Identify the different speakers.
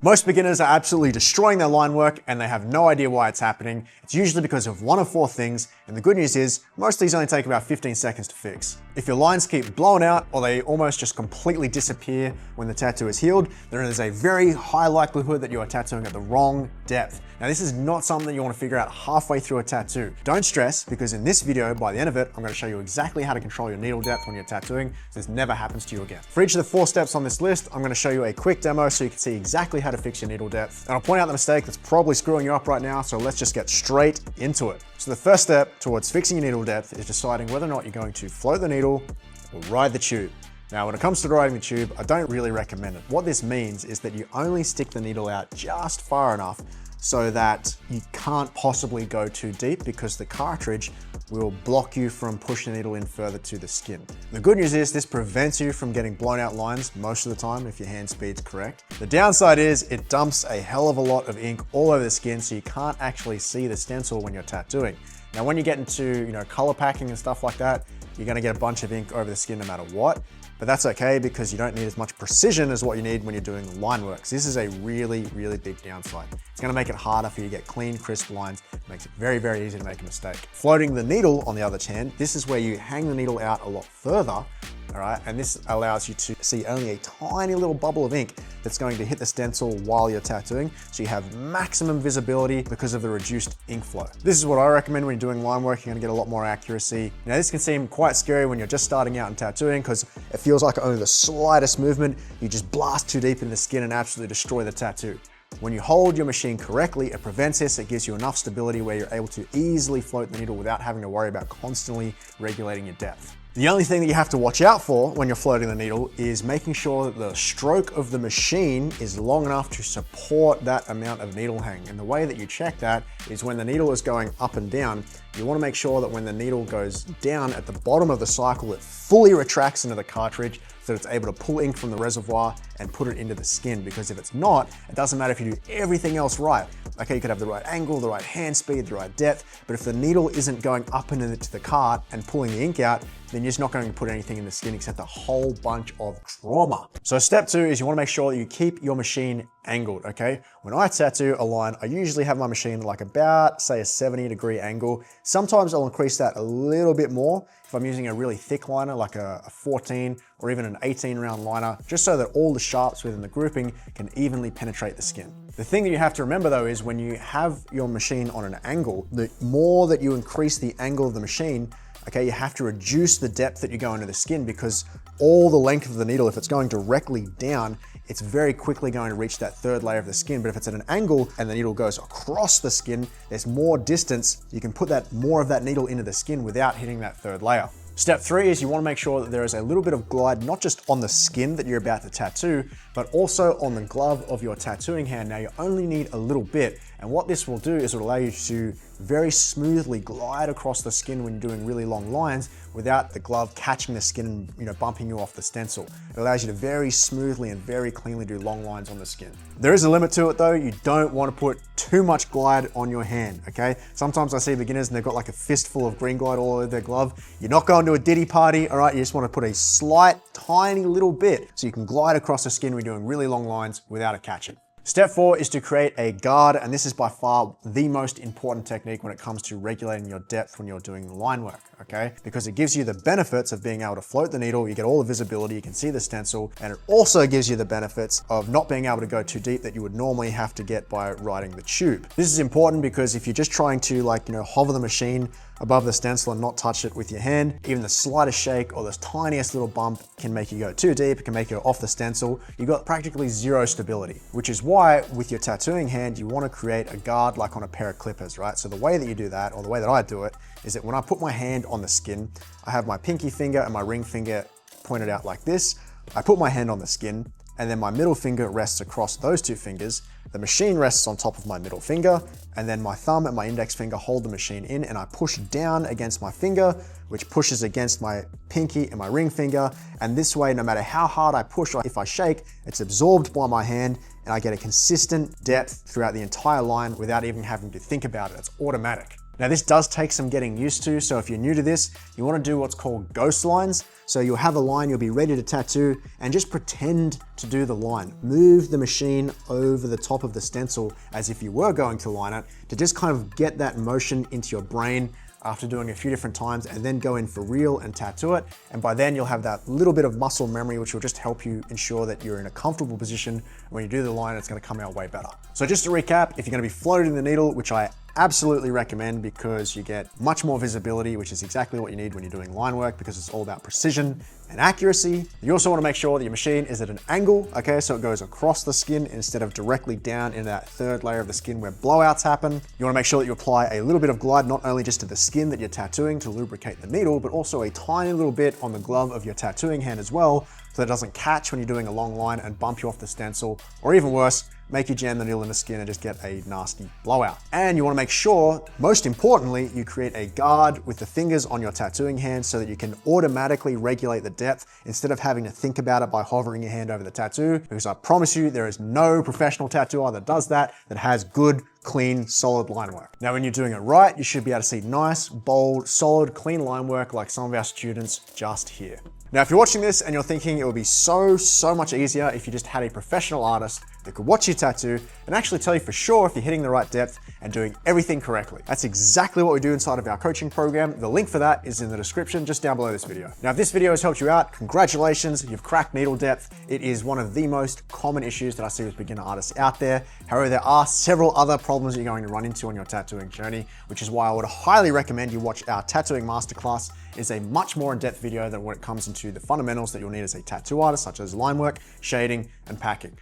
Speaker 1: Most beginners are absolutely destroying their line work and they have no idea why it's happening. It's usually because of one of four things, and the good news is most of these only take about 15 seconds to fix. If your lines keep blowing out or they almost just completely disappear when the tattoo is healed, then there's a very high likelihood that you are tattooing at the wrong depth. Now this is not something that you want to figure out halfway through a tattoo. Don't stress, because in this video, by the end of it, I'm going to show you exactly how to control your needle depth when you're tattooing so this never happens to you again. For each of the 4 steps on this list, I'm going to show you a quick demo so you can see exactly how to fix your needle depth. And I'll point out the mistake that's probably screwing you up right now, so let's just get straight into it. So the first step towards fixing your needle depth is deciding whether or not you're going to float the needle or ride the tube. Now, when it comes to riding the tube, I don't really recommend it. What this means is that you only stick the needle out just far enough so that you can't possibly go too deep, because the cartridge will block you from pushing the needle in further to the skin. The good news is this prevents you from getting blown out lines most of the time if your hand speed's correct. The downside is it dumps a hell of a lot of ink all over the skin, so you can't actually see the stencil when you're tattooing. Now, when you get into color packing and stuff like that, you're gonna get a bunch of ink over the skin no matter what. But that's okay, because you don't need as much precision as what you need when you're doing line work. So this is a really, really big downside. It's gonna make it harder for you to get clean, crisp lines. It makes it very, very easy to make a mistake. Floating the needle, on the other hand, this is where you hang the needle out a lot further, all right? And this allows you to see only a tiny little bubble of ink that's going to hit the stencil while you're tattooing, so you have maximum visibility because of the reduced ink flow. This is what I recommend when you're doing line work. You're gonna get a lot more accuracy. Now, this can seem quite scary when you're just starting out in tattooing, because it feels like only the slightest movement, you just blast too deep into the skin and absolutely destroy the tattoo. When you hold your machine correctly, it prevents this. It gives you enough stability where you're able to easily float the needle without having to worry about constantly regulating your depth. The only thing that you have to watch out for when you're floating the needle is making sure that the stroke of the machine is long enough to support that amount of needle hang. And the way that you check that is when the needle is going up and down, you want to make sure that when the needle goes down at the bottom of the cycle, it fully retracts into the cartridge so that it's able to pull ink from the reservoir and put it into the skin. Because if it's not, it doesn't matter if you do everything else right. Okay, you could have the right angle, the right hand speed, the right depth, but if the needle isn't going up into the cart and pulling the ink out, then you're just not going to put anything in the skin except a whole bunch of trauma. So step 2 is you want to make sure that you keep your machine angled, okay? When I tattoo a line, I usually have my machine like about, say, a 70-degree angle. Sometimes I'll increase that a little bit more if I'm using a really thick liner, like a 14 or even an 18 round liner, just so that all the sharps within the grouping can evenly penetrate the skin. The thing that you have to remember though is when you have your machine on an angle, the more that you increase the angle of the machine, okay, you have to reduce the depth that you go into the skin, because all the length of the needle, if it's going directly down, it's very quickly going to reach that 3rd layer of the skin. But if it's at an angle and the needle goes across the skin, there's more distance. You can put more of that needle into the skin without hitting that 3rd layer. Step 3 is you want to make sure that there is a little bit of glide, not just on the skin that you're about to tattoo, but also on the glove of your tattooing hand. Now, you only need a little bit, and what this will do is it will allow you to very smoothly glide across the skin when you're doing really long lines without the glove catching the skin and bumping you off the stencil. It allows you to very smoothly and very cleanly do long lines on the skin. There is a limit to it though. You don't want to put too much glide on your hand, okay? Sometimes I see beginners and they've got like a fistful of green glide all over their glove. You're not going to a Diddy party, all right? You just want to put a slight, tiny little bit so you can glide across the skin when you're doing really long lines without it catching. Step 4 is to create a guard, and this is by far the most important technique when it comes to regulating your depth when you're doing line work, okay? Because it gives you the benefits of being able to float the needle, you get all the visibility, you can see the stencil, and it also gives you the benefits of not being able to go too deep that you would normally have to get by riding the tube. This is important because if you're just trying to hover the machine above the stencil and not touch it with your hand, even the slightest shake or the tiniest little bump can make you go too deep, it can make you off the stencil. You've got practically zero stability, which is why with your tattooing hand, you want to create a guard like on a pair of clippers, right? So the way that you do that, or the way that I do it, is that when I put my hand on the skin, I have my pinky finger and my ring finger pointed out like this. I put my hand on the skin, and then my middle finger rests across those 2 fingers. The machine rests on top of my middle finger, and then my thumb and my index finger hold the machine in, and I push down against my finger, which pushes against my pinky and my ring finger. And this way, no matter how hard I push or if I shake, it's absorbed by my hand, and I get a consistent depth throughout the entire line without even having to think about it. It's automatic. Now this does take some getting used to, so if you're new to this, you want to do what's called ghost lines. So you'll have a line, you'll be ready to tattoo, and just pretend to do the line. Move the machine over the top of the stencil as if you were going to line it, to just kind of get that motion into your brain after doing a few different times, and then go in for real and tattoo it. And by then you'll have that little bit of muscle memory, which will just help you ensure that you're in a comfortable position. When you do the line, it's gonna come out way better. So just to recap, if you're gonna be floating the needle, which I absolutely recommend because you get much more visibility, which is exactly what you need when you're doing line work, because it's all about precision and accuracy. You also want to make sure that your machine is at an angle, okay, so it goes across the skin instead of directly down in that third layer of the skin where blowouts happen. You want to make sure that you apply a little bit of glide, not only just to the skin that you're tattooing to lubricate the needle, but also a tiny little bit on the glove of your tattooing hand as well, so that it doesn't catch when you're doing a long line and bump you off the stencil, or even worse, make you jam the needle in the skin and just get a nasty blowout. And you want to make sure, most importantly, you create a guard with the fingers on your tattooing hand so that you can automatically regulate the depth instead of having to think about it by hovering your hand over the tattoo, because I promise you there is no professional tattooer that does that has good, clean, solid line work. Now, when you're doing it right, you should be able to see nice, bold, solid, clean line work like some of our students just here. Now, if you're watching this and you're thinking it would be so much easier if you just had a professional artist that could watch your tattoo and actually tell you for sure if you're hitting the right depth and doing everything correctly. That's exactly what we do inside of our coaching program. The link for that is in the description just down below this video. Now, if this video has helped you out, congratulations, you've cracked needle depth. It is one of the most common issues that I see with beginner artists out there. However, there are several other problems that you're going to run into on your tattooing journey, which is why I would highly recommend you watch our tattooing masterclass. It's a much more in-depth video than when it comes into the fundamentals that you'll need as a tattoo artist, such as line work, shading, and packing.